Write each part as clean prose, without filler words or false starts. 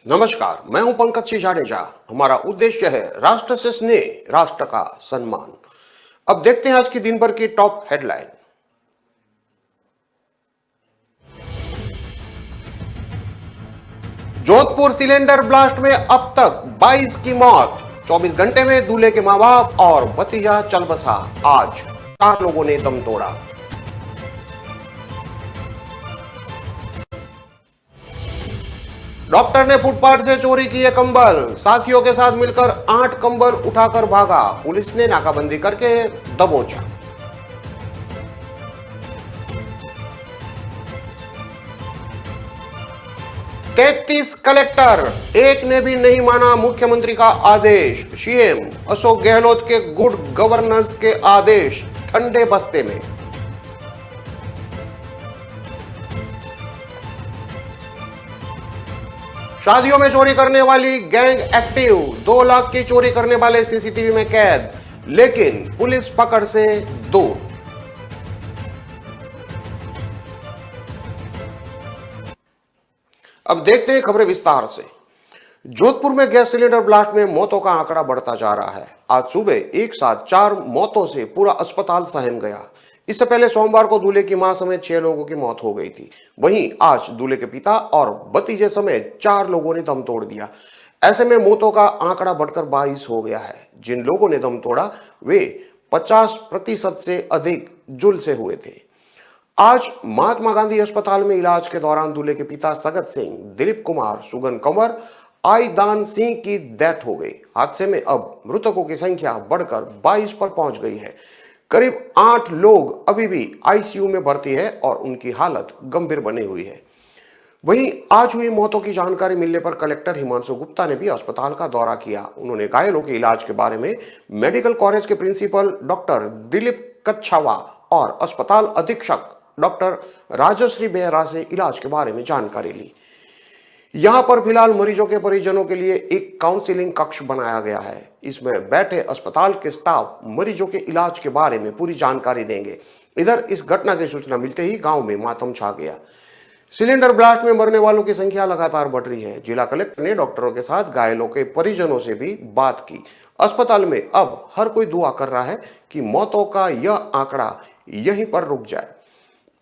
नमस्कार, मैं हूं पंकज सिंह जाडेजा। हमारा उद्देश्य है राष्ट्र से स्नेह, राष्ट्र का सम्मान। अब देखते हैं आज की दिन भर की top headline. Jodhpur cylinder blast में अब तक 22 की मौत। 24 घंटे में दूल्हे के मां बाप और भतीजा चल बसा। आज 4 लोगों ने दम तोड़ा। डॉक्टर ने फुटपाथ से चोरी किए कंबल। साथियों के साथ मिलकर 8 कंबल उठाकर भागा। पुलिस ने नाकाबंदी करके दबोचा। तैतीस कलेक्टर, एक ने भी नहीं माना मुख्यमंत्री का आदेश। सीएम अशोक गहलोत के गुड गवर्नेंस के आदेश ठंडे बस्ते में। शादियों में चोरी करने वाली गैंग एक्टिव। 2 लाख की चोरी करने वाले सीसीटीवी में कैद, लेकिन पुलिस पकड़ से दूर। अब देखते हैं खबरें विस्तार से। जोधपुर में गैस सिलेंडर ब्लास्ट में मौतों का आंकड़ा बढ़ता जा रहा है। आज सुबह एक साथ 4 मौतों से पूरा अस्पताल सहम गया। इससे पहले सोमवार को दूल्हे की मां समेत 6 लोगों की मौत हो गई थी। वहीं आज दूल्हे के पिता और भतीजे समेत 4 लोगों ने दम तोड़ दिया। ऐसे में मौतों का आंकड़ा बढ़कर 22 हो गया है। जिन लोगों ने दम तोड़ा वे 50% से अधिक झुलसे हुए थे। आज महात्मा गांधी अस्पताल में इलाज के दौरान दूल्हे के पिता सगत सिंह, दिलीप कुमार, सुगन कंवर, आईदान सिंह की डेथ हो गई। हादसे में अब मृतकों की संख्या बढ़कर 22 पर पहुंच गई है। करीब 8 लोग अभी भी आईसीयू में भर्ती है और उनकी हालत गंभीर बनी हुई है। वहीं आज हुई मौतों की जानकारी मिलने पर कलेक्टर हिमांशु गुप्ता ने भी अस्पताल का दौरा किया। उन्होंने घायलों के इलाज के बारे में मेडिकल कॉलेज के प्रिंसिपल डॉक्टर दिलीप कच्छावा और अस्पताल अधीक्षक डॉक्टर राजश्री बेहरा से इलाज के बारे में जानकारी ली। यहां पर फिलहाल मरीजों के परिजनों के लिए एक काउंसलिंग कक्ष बनाया गया है। इसमें बैठे अस्पताल के स्टाफ मरीजों के इलाज के बारे में पूरी जानकारी देंगे। इधर इस घटना की सूचना मिलते ही गांव में मातम छा गया। सिलेंडर ब्लास्ट में मरने वालों की संख्या लगातार बढ़ रही है। जिला कलेक्टर ने डॉक्टरों के साथ घायलों के परिजनों से भी बात की। अस्पताल में अब हर कोई दुआ कर रहा है कि मौतों का यह आंकड़ा यहीं पर रुक जाए।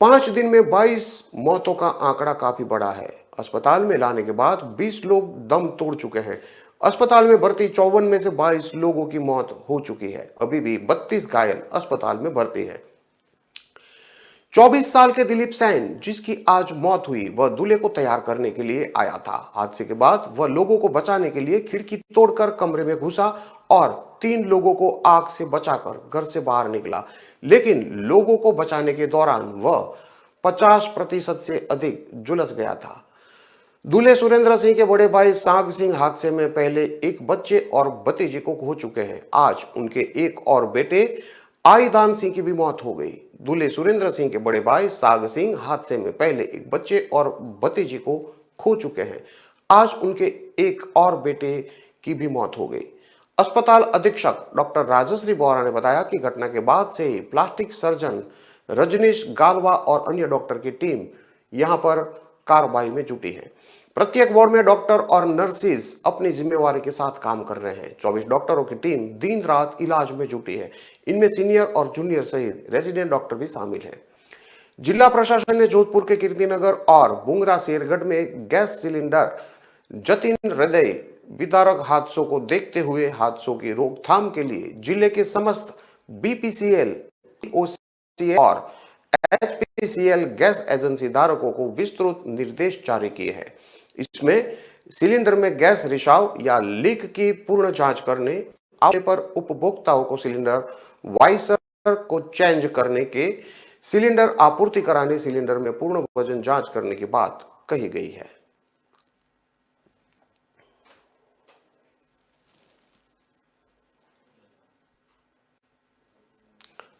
5 दिन में 22 मौतों का आंकड़ा काफी बड़ा है। अस्पताल में लाने के बाद 20 लोग दम तोड़ चुके हैं। अस्पताल में भर्ती 54 में से 22 लोगों की मौत हो चुकी है। अभी भी 32 घायल अस्पताल में भर्ती है। 24 साल के दिलीप सेन, जिसकी आज मौत हुई, वह दूल्हे को तैयार करने के लिए आया था। हादसे के बाद वह लोगों को बचाने के लिए खिड़की तोड़कर कमरे में घुसा और 3 लोगों को आग से बचाकर घर से बाहर निकला, लेकिन लोगों को बचाने के दौरान वह 50% से अधिक झुलस गया था। दूल्हे सुरेंद्र सिंह के बड़े भाई साग सिंह हादसे में पहले एक बच्चे और भतीजे को खो चुके हैं। आज उनके एक और बेटे आईदान सिंह की भी मौत हो गई। दूल्हे सुरेंद्र सिंह के बड़े भाई साग सिंह हादसे में पहले एक बच्चे और भतीजे को खो चुके हैं। आज उनके एक और बेटे की भी मौत हो गई। अस्पताल अधीक्षक डॉक्टर राजश्री बोरा ने बताया कि घटना के बाद से ही प्लास्टिक सर्जन रजनीश गालवा और अन्य डॉक्टर की टीम यहां पर कार्रवाई में जुटी है। प्रत्येक वार्ड में डॉक्टर और नर्सिस अपनी जिम्मेवारी के साथ काम कर रहे हैं। 24 डॉक्टरों की टीम दिन रात इलाज में जुटी है। इनमें सीनियर और जूनियर सहित रेजिडेंट डॉक्टर भी शामिल हैं। जिला प्रशासन ने जोधपुर के कीर्तिनगर और बुंगरा शेरगढ़ में गैस सिलेंडर जतिन हृदय विदारक हादसों को देखते हुए हादसों की रोकथाम के लिए जिले के समस्त बीपीसीएल, ओसीएल और एचपीसीएल गैस एजेंसी धारकों को विस्तृत निर्देश जारी किए हैं। इसमें सिलेंडर में गैस रिसाव या लीक की पूर्ण जांच करने, आवश्यकता पर उपभोक्ताओं को सिलेंडर वाइसर को चेंज करने के, सिलेंडर आपूर्ति कराने, सिलेंडर में पूर्ण वजन जांच करने की बात कही गई है।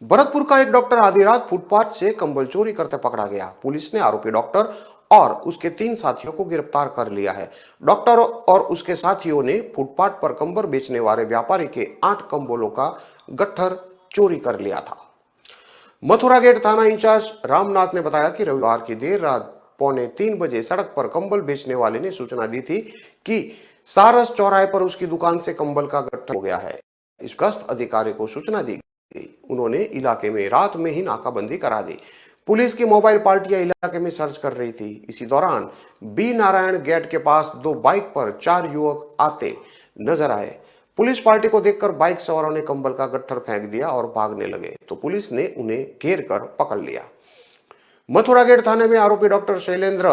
भरतपुर का एक डॉक्टर आधी रात फुटपाथ से कंबल चोरी करते पकड़ा गया। पुलिस ने आरोपी डॉक्टर और उसके 3 साथियों को गिरफ्तार कर लिया है। डॉक्टर और उसके साथियों ने फुटपाथ पर कंबल बेचने वाले व्यापारी के 8 कंबलों का गट्ठर चोरी कर लिया था। मथुरा गेट थाना इंचार्ज रामनाथ ने बताया कि रविवार की देर रात 2:45 सड़क पर कंबल बेचने वाले ने सूचना दी थी कि सारस चौराहे पर उसकी दुकान से कंबल का गट्ठर हो गया है। इस गश्त अधिकारी को सूचना दी गई। उन्होंने इलाके में रात में ही नाकाबंदी करा दी। पुलिस की मोबाइल पार्टियां इलाके में सर्च कर रही थी। इसी दौरान बी नारायण गेट के पास 2 बाइक पर 4 युवक आते नजर आए। पुलिस पार्टी को देखकर बाइक सवारों ने कंबल का गट्ठर फेंक दिया और भागने लगे, तो पुलिस ने उन्हें घेर कर पकड़ लिया। मथुरा गेट थाने में आरोपी डॉक्टर शैलेंद्र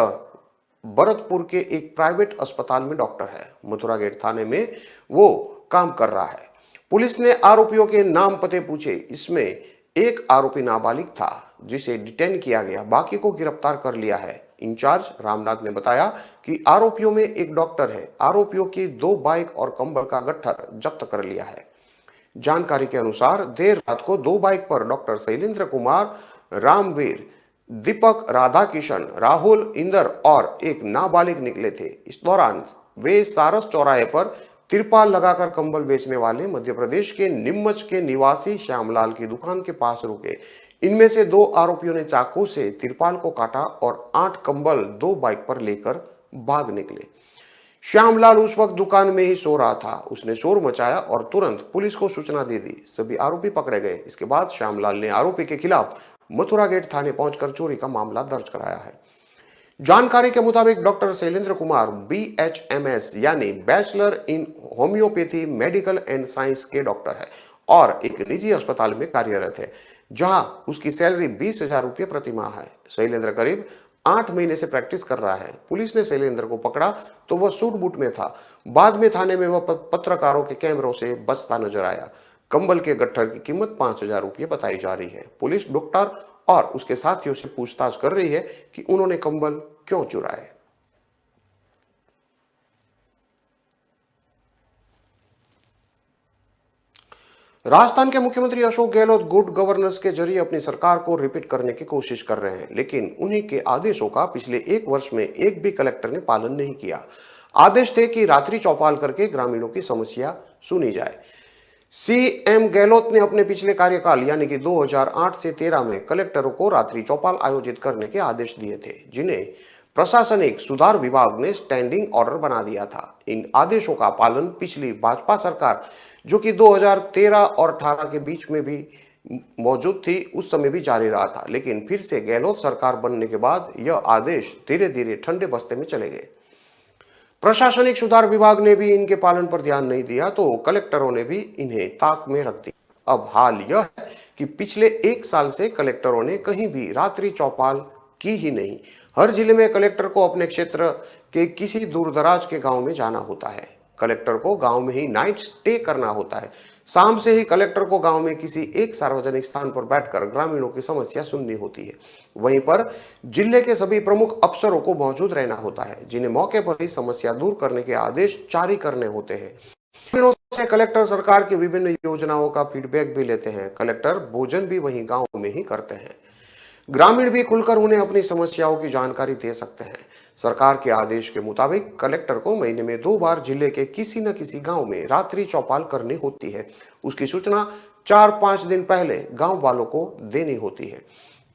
भरतपुर के एक प्राइवेट अस्पताल में डॉक्टर है। मथुरा गेट थाने में वो काम कर रहा है। पुलिस ने आरोपियों के नाम पते पूछे। इसमें एक आरोपी नाबालिग था जिसे डिटेन किया गया, बाकी को गिरफ्तार कर लिया है। इंचार्ज रामनाथ ने बताया कि आरोपियों में एक डॉक्टर है। आरोपियों की 2 बाइक और कंबल का गट्ठर जब्त कर लिया है। जानकारी के अनुसार देर रात को 2 बाइक पर डॉक्टर शैलेंद्र कुमार, रामवीर, दीपक, राधाकिशन, राहुल, इंदर और एक नाबालिग निकले थे। इस दौरान वे सारस चौराहे पर तिरपाल लगाकर कंबल बेचने वाले मध्य प्रदेश के नीमच के निवासी श्यामलाल की दुकान के पास रुके। इनमें से 2 आरोपियों ने चाकू से तिरपाल को काटा और 8 कंबल 2 बाइक पर लेकर भाग निकले। श्यामलाल उस वक्त दुकान में ही सो रहा था। उसने शोर मचाया और तुरंत पुलिस को सूचना दे दी। सभी आरोपी पकड़े गए। इसके बाद श्यामलाल ने आरोपी के खिलाफ मथुरा गेट थाने पहुंचकर चोरी का मामला दर्ज कराया है। जानकारी के मुताबिक डॉक्टर शैलेंद्र कुमार BHMS यानी bachelor in homeopathy medical and science के डॉक्टर है और एक निजी अस्पताल में कार्यरत है, जहां उसकी सैलरी 20,000 रुपये प्रति माह है। शैलेंद्र करीब 8 महीने से प्रैक्टिस कर रहा है। पुलिस ने शैलेंद्र को पकड़ा तो वह सूट बूट में था। बाद में थाने में वह पत्रकारों के कैमरों से बचता नजर आया। कंबल के गट्ठर की कीमत 5,000 रुपये बताई जा रही है। पुलिस डॉक्टर और उसके साथियों से पूछताछ कर रही है कि उन्होंने कंबल क्यों चुराए। राजस्थान के मुख्यमंत्री अशोक गहलोत गुड गवर्नेंस के जरिए अपनी सरकार को रिपीट करने की कोशिश कर रहे हैं, लेकिन उन्हीं के आदेशों का पिछले 1 वर्ष में एक भी कलेक्टर ने पालन नहीं किया। आदेश थे कि रात्रि चौपाल करके ग्रामीणों की समस्या सुनी जाए। CM गहलोत ने अपने पिछले कार्यकाल यानी कि 2008 से 13 में कलेक्टरों को रात्रि चौपाल आयोजित करने के आदेश दिए थे, जिन्हें प्रशासनिक सुधार विभाग ने स्टैंडिंग ऑर्डर बना दिया था। इन आदेशों का पालन पिछली भाजपा सरकार, जो कि 2013 और 18 के बीच में भी मौजूद थी, उस समय भी जारी रहा था। लेकिन फिर से गहलोत सरकार बनने के बाद यह आदेश धीरे धीरे ठंडे बस्ते में चले गए। प्रशासनिक सुधार विभाग ने भी इनके पालन पर ध्यान नहीं दिया तो कलेक्टरों ने भी इन्हें ताक में रख दिया। अब हाल यह है कि पिछले 1 साल से कलेक्टरों ने कहीं भी रात्रि चौपाल की ही नहीं। हर जिले में कलेक्टर को अपने क्षेत्र के किसी दूरदराज के गांव में जाना होता है। कलेक्टर को गांव में ही नाइट स्टे करना होता है। शाम से ही कलेक्टर को गांव में किसी एक सार्वजनिक स्थान पर बैठकर ग्रामीणों की समस्या सुननी होती है। वहीं पर जिले के सभी प्रमुख अफसरों को मौजूद रहना होता है, जिन्हें मौके पर ही समस्या दूर करने के आदेश जारी करने होते हैं। ग्रामीणों से कलेक्टर सरकार की विभिन्न योजनाओं का फीडबैक भी लेते हैं। कलेक्टर भोजन भी वहीं गांव में ही करते हैं। ग्रामीण भी खुलकर उन्हें अपनी समस्याओं की जानकारी दे सकते हैं। सरकार के आदेश के मुताबिक कलेक्टर को महीने में 2 बार जिले के किसी न किसी गांव में रात्रि चौपाल करनी होती है। उसकी सूचना 4-5 दिन पहले गांव वालों को देनी होती है।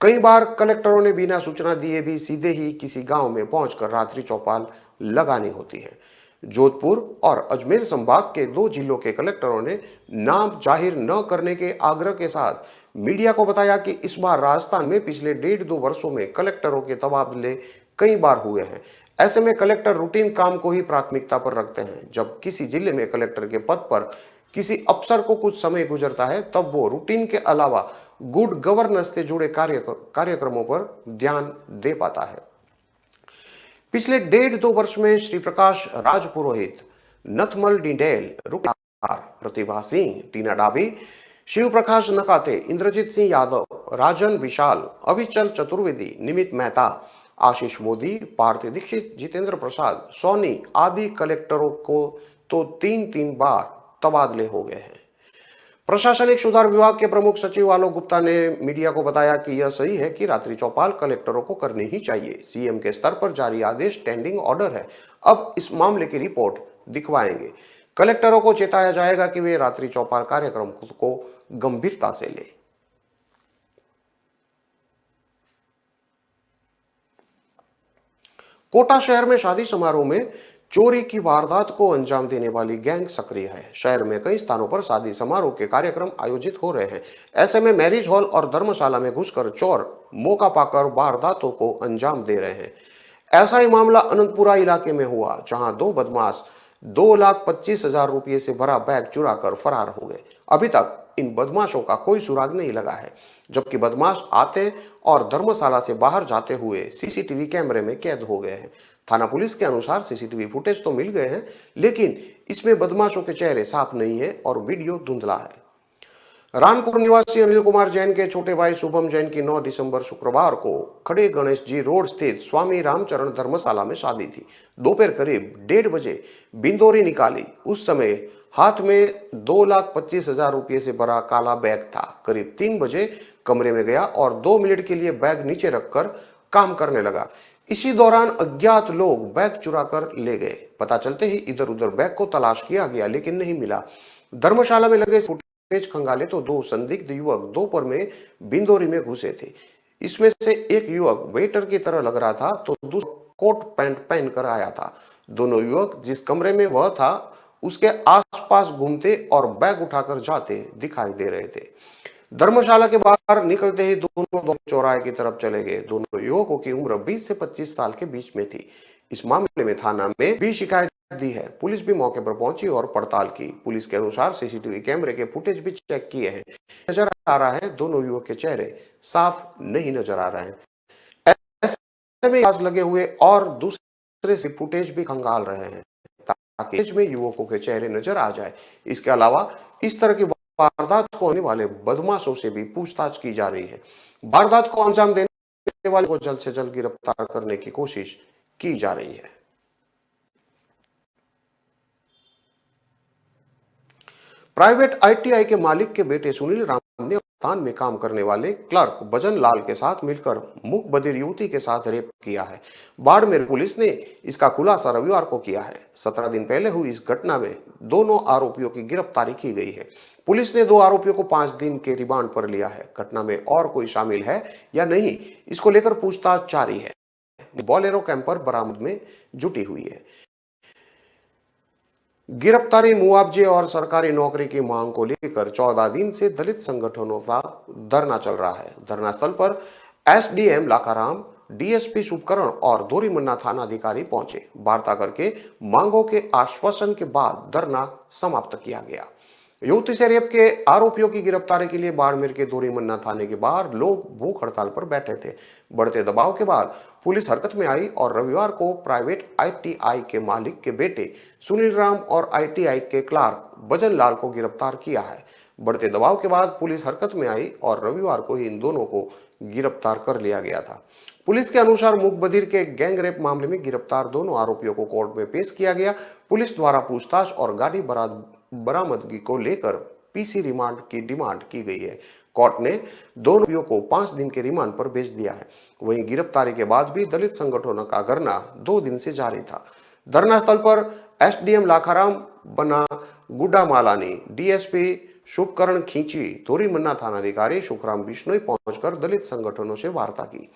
कई बार कलेक्टरों ने बिना सूचना दिए भी सीधे ही किसी गांव में पहुंचकर रात्रि चौपाल लगानी होती है। जोधपुर और अजमेर संभाग के 2 जिलों के कलेक्टरों ने नाम जाहिर न करने के आग्रह के साथ मीडिया को बताया कि इस बार राजस्थान में पिछले 1.5-2 वर्षों में कलेक्टरों के तबादले कई बार हुए हैं। ऐसे में कलेक्टर रूटीन काम को ही प्राथमिकता पर रखते हैं। जब किसी जिले में कलेक्टर के पद पर किसी अफसर को कुछ समय गुजरता है, तब वो रूटीन के अलावा गुड गवर्नेंस से जुड़े कार्यक्रमों पर ध्यान दे पाता है। पिछले 1.5-2 वर्ष में श्री प्रकाश राजपुरोहित, नथमल डिंडेल, रुकनार, प्रतिभा सिंह, टीना डाबी, शिव प्रकाश नकाते, इंद्रजीत सिंह यादव, राजन विशाल, अविचल चतुर्वेदी, निमित मेहता, आशीष मोदी, पार्थ दीक्षित, जितेंद्र प्रसाद, सोनी आदि कलेक्टरों को तो 3-3 बार तबादले हो गए हैं। प्रशासनिक सुधार विभाग के प्रमुख सचिव आलोक गुप्ता ने मीडिया को बताया कि यह सही है कि रात्रि चौपाल कलेक्टरों को करनी ही चाहिए। सीएम के स्तर पर जारी आदेश स्टैंडिंग ऑर्डर है। अब इस मामले की रिपोर्ट दिखवाएंगे। कलेक्टरों को चेताया जाएगा कि वे रात्रि चौपाल कार्यक्रम को गंभीरता से ले। कोटा शहर में शादी समारोह में चोरी की वारदात को अंजाम देने वाली गैंग सक्रिय है। शहर में कई स्थानों पर शादी समारोह के कार्यक्रम आयोजित हो रहे हैं। ऐसे में मैरिज हॉल और धर्मशाला में घुसकर चोर मौका पाकर वारदातों को अंजाम दे रहे हैं। ऐसा ही मामला अनंतपुरा इलाके में हुआ, जहां दो बदमाश 2,25,000 रुपये से भरा बैग चुरा कर फरार हो गए। अभी तक इन बदमाशों का कोई सुराग नहीं लगा है, जबकि बदमाश आते और धर्मशाला से बाहर जाते हुए सीसीटीवी कैमरे में कैद हो गए हैं। थाना पुलिस के अनुसार सीसीटीवी फुटेज तो मिल गए हैं, लेकिन इसमें बदमाशों के चेहरे साफ नहीं है और वीडियो धुंधला है। रानपुर निवासी अनिल कुमार जैन के छोटे भाई शुभम जैन की 9 दिसंबर शुक्रवार को खड़े गणेश जी रोड स्थित स्वामी रामचरण धर्मशाला में शादी थी। दोपहर करीब 1:30 बजे बिंदोरी निकाली। उस समय हाथ में 2,25,000 रुपये से भरा काला बैग था। करीब 3 बजे कमरे में गया और 2 मिनट के लिए बैग नीचे रखकर काम करने लगा। इसी दौरान अज्ञात लोग बैग चुरा कर ले गए। पता चलते ही इधर उधर बैग को तलाश किया गया, लेकिन नहीं मिला। धर्मशाला में लगे फुटेज खंगाले तो 2 संदिग्ध युवक दोपहर में बिंदोरी में घुसे थे। इसमें से एक युवक वेटर की तरह लग रहा था तो दूसरा कोट पैंट पहन कर आया था। दोनों युवक जिस कमरे में वह था उसके आसपास घूमते और बैग उठाकर जाते दिखाई दे रहे थे। धर्मशाला के बाहर निकलते ही दोनों चौराहे की तरफ चले गए। दोनों युवकों की उम्र 20 से 25 साल के बीच में थी। इस मामले में थाना में भी शिकायत दी है। पुलिस भी मौके पर पहुंची और पड़ताल की। पुलिस के अनुसार सीसीटीवी कैमरे के फुटेज भी चेक किए हैं। नजर आ रहा है दोनों युवक के चेहरे साफ नहीं नजर आ रहे हैं। ऐसे में आस लगे हुए और दूसरे से फुटेज भी खंगाल रहे हैं ताकि में युवकों के चेहरे नजर आ जाए। इसके अलावा इस तरह की वारदात को होने वाले बदमाशों से भी पूछताछ की जा रही है। वारदात को अंजाम देने वाले को जल्द से जल्द गिरफ्तार करने की कोशिश की जा रही है। प्राइवेट आईटीआई के मालिक के बेटे सुनील राम ने स्थान में काम करने वाले क्लर्क भजन लाल के साथ मिलकर मूक बधिर युवती के साथ रेप किया है। बाड़मेर पुलिस ने इसका खुलासा रविवार को किया है। 17 दिन पहले हुई इस घटना में दोनों आरोपियों की गिरफ्तारी की गई है। पुलिस ने 2 आरोपियों को 5 दिन के रिमांड पर लिया है। घटना में और कोई शामिल है या नहीं, इसको लेकर पूछताछ जारी है। बोलेरो कैंपर बरामद में जुटी हुई है। गिरफ्तारी, मुआवजे और सरकारी नौकरी की मांग को लेकर 14 दिन से दलित संगठनों का धरना चल रहा है। धरना स्थल पर एसडीएम लाखाराम, डीएसपी शुभकरण और दोरीमन्ना थाना अधिकारी पहुंचे। वार्ता करके मांगों के आश्वासन के बाद धरना समाप्त किया गया। युवती से रेप के आरोपियों की गिरफ्तारी के लिए बाड़मेर के दोरीमन्ना थाने के बाहर लोग भूख हड़ताल पर बैठे थे। बढ़ते दबाव के बाद पुलिस हरकत में आई और रविवार को प्राइवेट आईटीआई के मालिक के बेटे सुनील राम और आईटीआई के क्लार्क भजन लाल को गिरफ्तार किया है। बढ़ते दबाव के बाद पुलिस हरकत में आई और रविवार को ही इन दोनों को गिरफ्तार कर लिया गया था। पुलिस के अनुसार मूक बधिर के गैंग रेप मामले में गिरफ्तार दोनों आरोपियों को कोर्ट में पेश किया गया। पुलिस द्वारा पूछताछ और गाड़ी बरामदगी को लेकर पीसी रिमांड की डिमांड की गई है। कोर्ट ने दोनों आरोपियों को 5 दिन के रिमांड पर भेज दिया है। वहीं गिरफ्तारी के बाद भी दलित संगठनों का धरना 2 दिन से जारी था। धरना स्थल पर एसडीएम लाखाराम बना गुड्डा मालानी, डीएसपी शुभकरण खींची, दोरीमन्ना थानाधिकारी सुखराम बिश्नोई पहुंचकर दलित संगठनों से वार्ता की।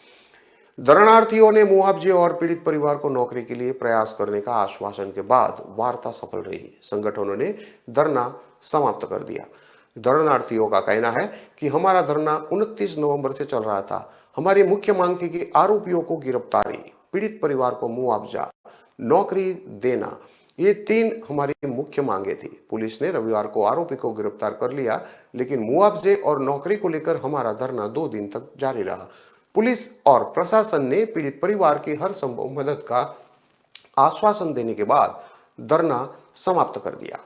धरनार्थियों ने मुआवजे और पीड़ित परिवार को नौकरी के लिए प्रयास करने का आश्वासन के बाद वार्ता सफल रही। संगठनों ने धरना समाप्त कर दिया। धरनार्थियों का कहना है कि हमारा धरना 29 नवंबर से चल रहा था। हमारी मुख्य मांग थी कि आरोपियों को गिरफ्तारी, पीड़ित परिवार को मुआवजा, नौकरी देना, ये 3 हमारी मुख्य मांगे थी। पुलिस ने रविवार को आरोपी को गिरफ्तार कर लिया, लेकिन मुआवजे और नौकरी को लेकर हमारा धरना 2 दिन तक जारी रहा। पुलिस और प्रशासन ने पीड़ित परिवार की हर संभव मदद का आश्वासन देने के बाद धरना समाप्त कर दिया।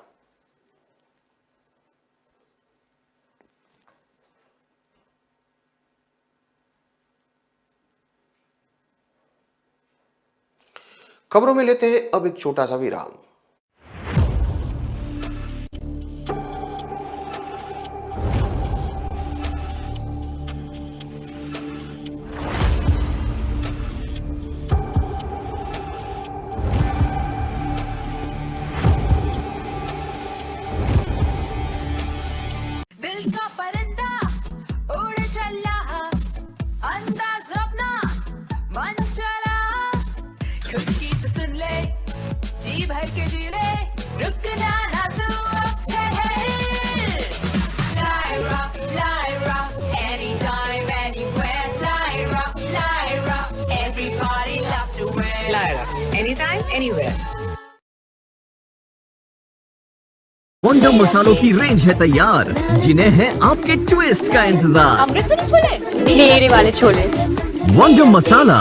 खबरों में लेते हैं अब एक छोटा सा विराम। Lyra. Anytime, anywhere. वंडर मसालों की रेंज है तैयार, जिन्हें है आपके ट्विस्ट का इंतजार। अमृतसरी छोले, मेरे वाले छोले। वंडर मसाला।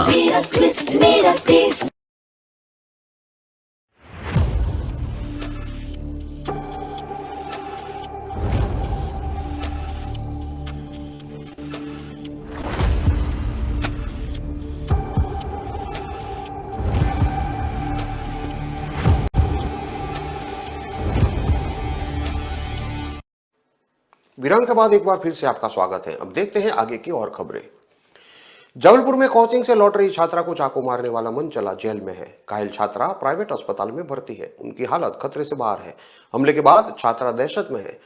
विराम के बाद एक बार फिर से आपका स्वागत है। अब देखते हैं आगे की और खबरें। जबलपुर में कोचिंग से लौट रही छात्रा को चाकू मारने वाला मनचला जेल में है। घायल छात्रा प्राइवेट अस्पताल में भर्ती है। उनकी हालत खतरे से बाहर है। हमले के बाद छात्रा दहशत में है।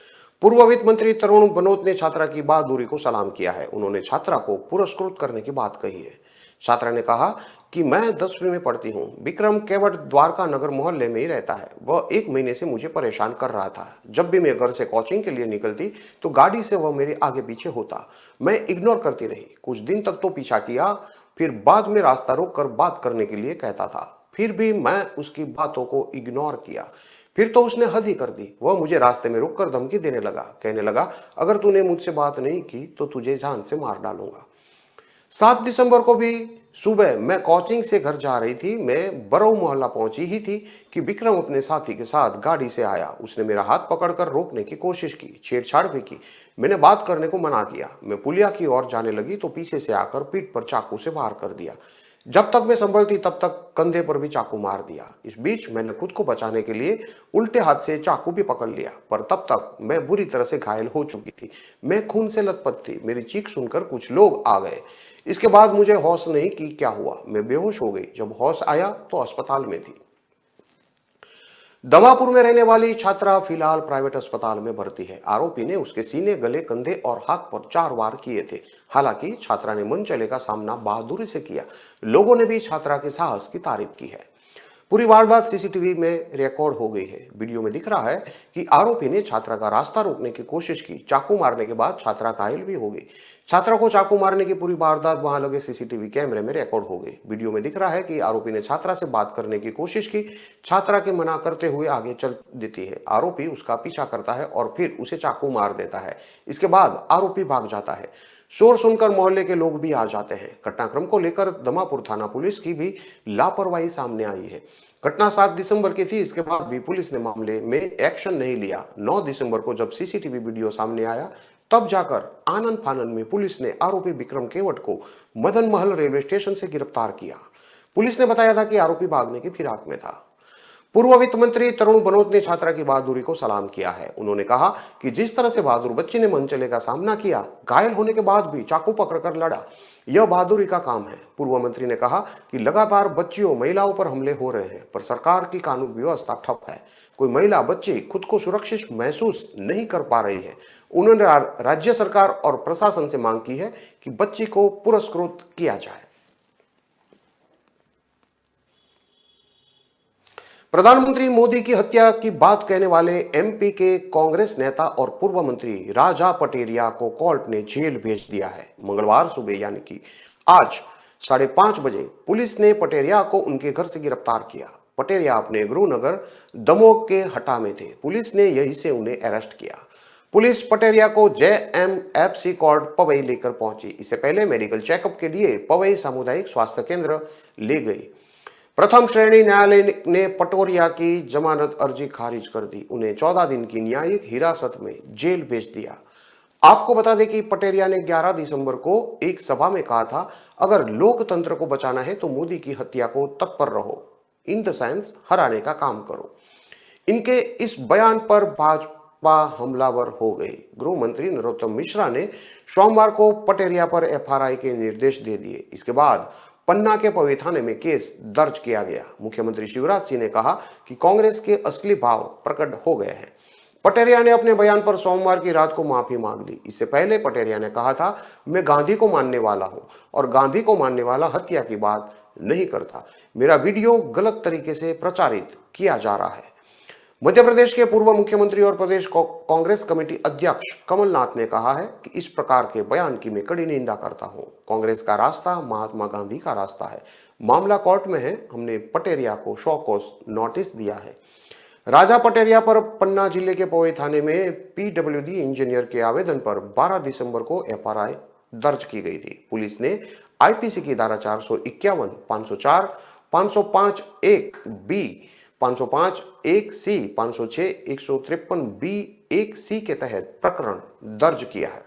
पूर्व वित्त मंत्री तरुण बनोत ने छात्रा की बहादुरी को सलाम किया है। उन्होंने छात्रा को पुरस्कृत करने की बात कही है। छात्रा ने कहा कि मैं 10वीं में पढ़ती हूँ। विक्रम केवट द्वारका नगर मोहल्ले में ही रहता है। वह 1 महीने से मुझे परेशान कर रहा था। जब भी मैं घर से कोचिंग के लिए निकलती तो गाड़ी से वह मेरे आगे पीछे होता। मैं इग्नोर करती रही। कुछ दिन तक तो पीछा किया, फिर बाद में रास्ता रोक कर बात करने के लिए कहता था। फिर भी मैं उसकी बातों को इग्नोर किया। फिर तो उसने हद ही कर दी। वह मुझे रास्ते में रुककर धमकी देने लगा। कहने लगा, अगर तूने मुझसे बात नहीं की तो तुझे जान से मार डालूंगा। 7 दिसंबर को भी सुबह मैं कोचिंग से घर जा रही थी। मैं बरऊ मोहल्ला पहुंची ही थी कि विक्रम अपने साथी के साथ गाड़ी से आया। उसने मेरा हाथ पकड़कर रोकने की कोशिश की, छेड़छाड़ भी की। मैंने बात करने को मना किया। मैं पुलिया की ओर जाने लगी तो पीछे से आकर पीठ पर चाकू से वार कर दिया। जब तक मैं संभलती तब तक कंधे पर भी चाकू मार दिया। इस बीच मैंने खुद को बचाने के लिए उल्टे हाथ से चाकू भी पकड़ लिया, पर तब तक मैं बुरी तरह से घायल हो चुकी थी। मैं खून से लथपथ थी। मेरी चीख सुनकर कुछ लोग आ गए। इसके बाद मुझे होश नहीं कि क्या हुआ। मैं बेहोश हो गई। जब होश आया तो अस्पताल में थी। दमापुर में रहने वाली छात्रा फिलहाल प्राइवेट अस्पताल में भर्ती है। आरोपी ने उसके सीने, गले, कंधे और हाथ पर 4 वार किए थे। हालांकि छात्रा ने मनचले का सामना बहादुरी से किया। लोगों ने भी छात्रा के साहस की तारीफ की है। पूरी वारदात सीसीटीवी में रिकॉर्ड हो गई है। वीडियो में दिख रहा है कि आरोपी ने छात्रा का रास्ता रोकने की कोशिश की। चाकू मारने के बाद छात्रा घायल भी हो गई। छात्रा को चाकू मारने की पूरी वारदात वहां लगे सीसीटीवी कैमरे में रिकॉर्ड हो गई। वीडियो में दिख रहा है कि आरोपी ने छात्रा से बात करने की कोशिश की। छात्रा के मना करते हुए आगे चल देती है। आरोपी उसका पीछा करता है और फिर उसे चाकू मार देता है। इसके बाद आरोपी भाग जाता है। शोर सुनकर मोहल्ले के लोग भी आ जाते हैं। घटनाक्रम को लेकर दमापुर थाना पुलिस की भी लापरवाही सामने आई है। घटना 7 दिसंबर की थी। इसके बाद भी पुलिस ने मामले में एक्शन नहीं लिया। 9 दिसंबर को जब सीसीटीवी वीडियो सामने आया तब जाकर आनंद फानन में पुलिस ने आरोपी विक्रम केवट को मदन महल रेलवे स्टेशन से गिरफ्तार किया। पुलिस ने बताया था कि आरोपी भागने की फिराक में था। पूर्व वित्त मंत्री तरुण बनोत ने छात्रा की बहादुरी को सलाम किया है। उन्होंने कहा कि जिस तरह से बहादुर बच्ची ने मनचले का सामना किया, घायल होने के बाद भी चाकू पकड़कर लड़ा, यह बहादुरी का काम है। पूर्व मंत्री ने कहा कि लगातार बच्चियों, महिलाओं पर हमले हो रहे हैं, पर सरकार की कानून व्यवस्था ठप है। कोई महिला, बच्ची खुद को सुरक्षित महसूस नहीं कर पा रही है। उन्होंने राज्य सरकार और प्रशासन से मांग की है कि बच्ची को पुरस्कृत किया जाए। प्रधानमंत्री मोदी की हत्या की बात कहने वाले एमपी के कांग्रेस नेता और पूर्व मंत्री राजा पटेरिया को कोर्ट ने जेल भेज दिया है। मंगलवार सुबह यानी कि आज 5:30 बजे पुलिस ने पटेरिया को उनके घर से गिरफ्तार किया। पटेरिया अपने गृहनगर दमोह के हटा में थे। पुलिस ने यहीं से उन्हें अरेस्ट किया। पुलिस पटेरिया को JMFC कोर्ट पवई लेकर पहुंची। इससे पहले मेडिकल चेकअप के लिए पवई सामुदायिक स्वास्थ्य केंद्र ले गई। प्रथम श्रेणी न्यायालय ने पटोरिया की जमानत अर्जी खारिज कर दी। उन्हें 14 दिन की न्यायिक हिरासत में जेल भेज दिया। आपको बता दें कि पटेरिया ने 11 दिसंबर को एक सभा में कहा था, अगर लोकतंत्र को बचाना है तो मोदी की हत्या को तत्पर रहो, इन द सेंस हराने का काम करो। इनके इस बयान पर भाजपा हमलावर हो गई। गृह मंत्री नरोत्तम मिश्रा ने सोमवार को पटेरिया पर FRI के निर्देश दे दिए। इसके बाद पन्ना के पवई थाने में केस दर्ज किया गया। मुख्यमंत्री शिवराज सिंह ने कहा कि कांग्रेस के असली भाव प्रकट हो गए हैं। पटेरिया ने अपने बयान पर सोमवार की रात को माफी मांग ली। इससे पहले पटेरिया ने कहा था, मैं गांधी को मानने वाला हूं और गांधी को मानने वाला हत्या की बात नहीं करता। मेरा वीडियो गलत तरीके से प्रचारित किया जा रहा है। मध्य प्रदेश के पूर्व मुख्यमंत्री और प्रदेश कांग्रेस कमेटी अध्यक्ष कमलनाथ ने कहा है कि इस प्रकार के बयान की मैं कड़ी निंदा करता हूं। कांग्रेस का रास्ता महात्मा गांधी का रास्ता है। मामला कोर्ट में है। हमने पटेरिया को शो कॉज नोटिस दिया है। राजा पटेरिया पर पन्ना जिले के पवई थाने में पीडब्ल्यूडी इंजीनियर के आवेदन पर 12 दिसंबर को एफआईआर दर्ज की गई थी। पुलिस ने आईपीसी की धारा 451, 504, 505 1 बी, 505 1 सी, 506 153 बी 1 सी के तहत प्रकरण दर्ज किया है।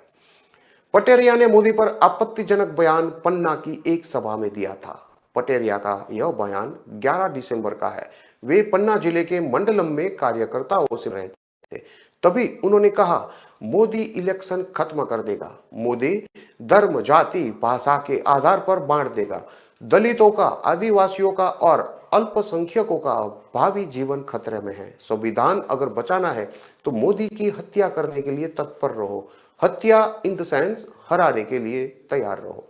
पटेरिया ने मोदी पर आपत्तिजनक बयान पन्ना की एक सभा में दिया था। पटेरिया का यह बयान 11 दिसंबर का है। वे पन्ना जिले के मंडलम में कार्यकर्ताओं से रहे थे। तभी उन्होंने कहा, मोदी इलेक्शन खत्म कर देगा। मोदी धर्म, जाति, भाषा के आधार पर बांट देगा। दलितों का, आदिवासियों का और अल्पसंख्यकों का भावी जीवन खतरे में है। संविधान अगर बचाना है तो मोदी की हत्या करने के लिए तत्पर रहो। हत्या इन द सेंस हराने के लिए तैयार रहो।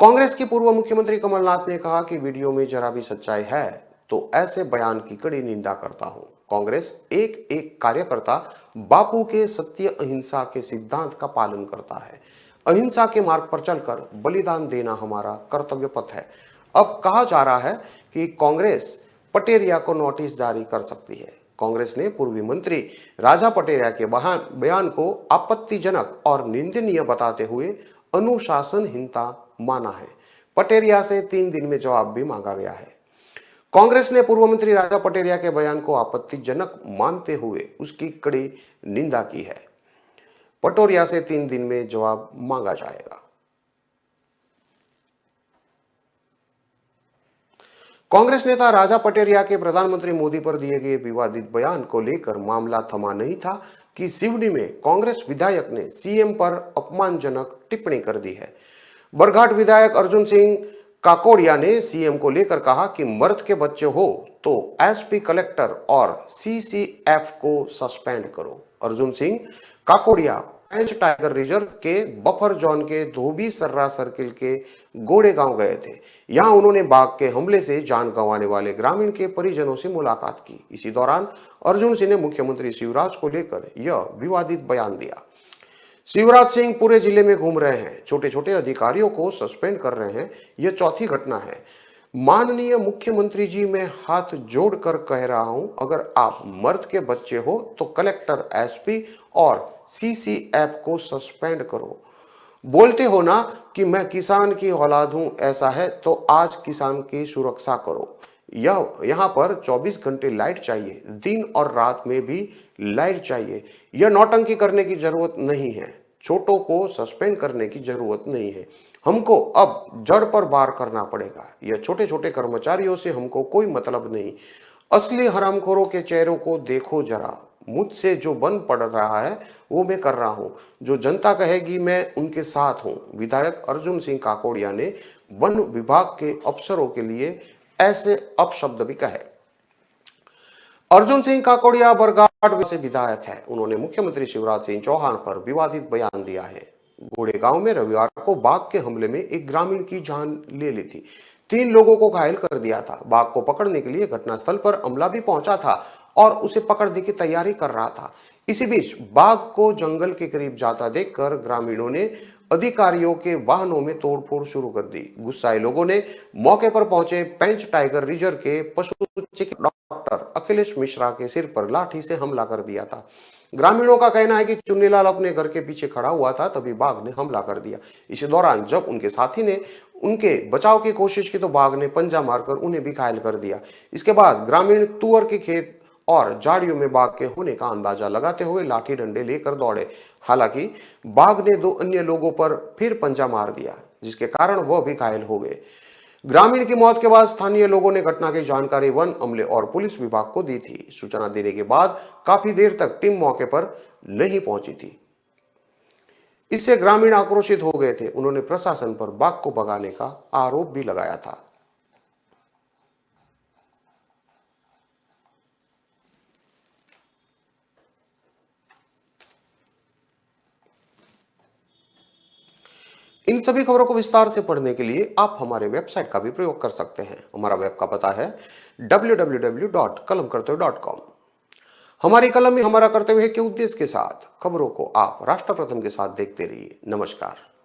कांग्रेस के पूर्व मुख्यमंत्री कमलनाथ ने कहा कि वीडियो में जरा भी सच्चाई है तो ऐसे बयान की कड़ी निंदा करता हूं। कांग्रेस एक एक कार्यकर्ता बापू के सत्य अहिंसा के सिद्धांत का पालन करता है। अहिंसा के मार्ग पर चलकर बलिदान देना हमारा कर्तव्य पथ है। अब कहा जा रहा है कि कांग्रेस पटेरिया को नोटिस जारी कर सकती है। कांग्रेस ने पूर्व मंत्री राजा पटेरिया के बयान को आपत्तिजनक और निंदनीय बताते हुए अनुशासनहीनता माना है। पटेरिया से 3 दिन में जवाब भी मांगा गया है। कांग्रेस ने पूर्व मंत्री राजा पटेरिया के बयान को आपत्तिजनक मानते हुए उसकी कड़ी निंदा की है। पटोरिया से 3 दिन में जवाब मांगा जाएगा। कांग्रेस नेता राजा पटेरिया के प्रधानमंत्री मोदी पर दिए गए विवादित बयान को लेकर मामला थमा नहीं था कि सिवनी में कांग्रेस विधायक ने सीएम पर अपमानजनक टिप्पणी कर दी है। बरघाट विधायक अर्जुन सिंह काकोड़िया ने सीएम को लेकर कहा कि मर्द के बच्चे हो तो एसपी, कलेक्टर और सीसीएफ को सस्पेंड करो। अर्जुन सिंह काकोड़िया पेंच टाइगर रिजर्व के बफर जोन के धोबी सर्रा सर्किल के गोड़े गांव गए थे। यहां उन्होंने बाघ के हमले से जान गंवाने वाले ग्रामीण के परिजनों से मुलाकात की। इसी दौरान अर्जुन सिंह ने मुख्यमंत्री शिवराज को लेकर यह विवादित बयान दिया। शिवराज सिंह पूरे जिले में घूम रहे हैं, छोटे छोटे अधिकारियों को सस्पेंड कर रहे हैं। यह चौथी घटना है। माननीय मुख्यमंत्री जी, मैं हाथ जोड़कर कह रहा हूं, अगर आप मर्द के बच्चे हो तो कलेक्टर, एसपी और सीसीएफ को सस्पेंड करो। बोलते हो ना कि मैं किसान की औलाद हूं, ऐसा है तो आज किसान की सुरक्षा करो। यहाँ पर 24 घंटे लाइट चाहिए, दिन और रात में भी लाइट चाहिए। यह नौटंकी करने की जरूरत नहीं है। छोटों को सस्पेंड करने की जरूरत नहीं है। हमको अब जड़ पर वार करना पड़ेगा। यह छोटे छोटे कर्मचारियों से हमको कोई मतलब नहीं। असली हरामखोरों के चेहरों को देखो जरा। मुझसे जो बन पड़ रहा है वो मैं कर रहा हूं। जो जनता कहेगी मैं उनके साथ हूं। विधायक अर्जुन सिंह काकोड़िया ने वन विभाग के अफसरों के लिए ऐसे अपशब्द भी कहे। अर्जुन सिंह काकोड़िया बरघाट से विधायक है। उन्होंने मुख्यमंत्री शिवराज सिंह चौहान पर विवादित बयान दिया है। गोड़े गांव में रविवार को बाघ के हमले में एक ग्रामीण की जान ले ली थी। 3 लोगों को घायल कर दिया था। बाघ को पकड़ने के लिए घटनास्थल पर अमला भी पहुंचा था और उसे पकड़ने की तैयारी कर रहा था। इसी बीच बाघ को जंगल के करीब जाता देखकर ग्रामीणों ने अधिकारियों के वाहनों में तोड़फोड़ शुरू कर दी। गुस्साए लोगों ने मौके पर पहुंचे पेंच टाइगर रिजर्व के पशु चिकित्सक डॉक्टर अखिलेश मिश्रा के सिर पर लाठी से हमला कर दिया था। ग्रामीणों का कहना है कि चुन्नीलाल अपने घर के पीछे खड़ा हुआ था, तभी बाघ ने हमला कर दिया। इसी दौरान जब उनके साथी ने उनके बचाव की कोशिश की तो बाघ ने पंजा मारकर उन्हें भी घायल कर दिया। इसके बाद ग्रामीण तुअर के खेत और झाड़ियों में बाघ के होने का अंदाजा लगाते हुए लाठी डंडे लेकर दौड़े। हालांकि बाघ ने 2 अन्य लोगों पर फिर पंजा मार दिया, जिसके कारण वह भी घायल हो गए। ग्रामीण की मौत के बाद स्थानीय लोगों ने घटना की जानकारी वन, अमले और पुलिस विभाग को दी थी। सूचना देने के बाद काफी देर तक टीम मौके पर नहीं पहुंची थी। इससे ग्रामीण आक्रोशित हो गए थे। उन्होंने प्रशासन पर बाघ को भगाने का आरोप भी लगाया था। इन सभी खबरों को विस्तार से पढ़ने के लिए आप हमारे वेबसाइट का भी प्रयोग कर सकते हैं। हमारा वेब का पता है www.kalamkartey.com। हमारी कलम में हमारा कर्तव्य है के उद्देश्य के साथ खबरों को आप राष्ट्र प्रथम के साथ देखते रहिए। नमस्कार।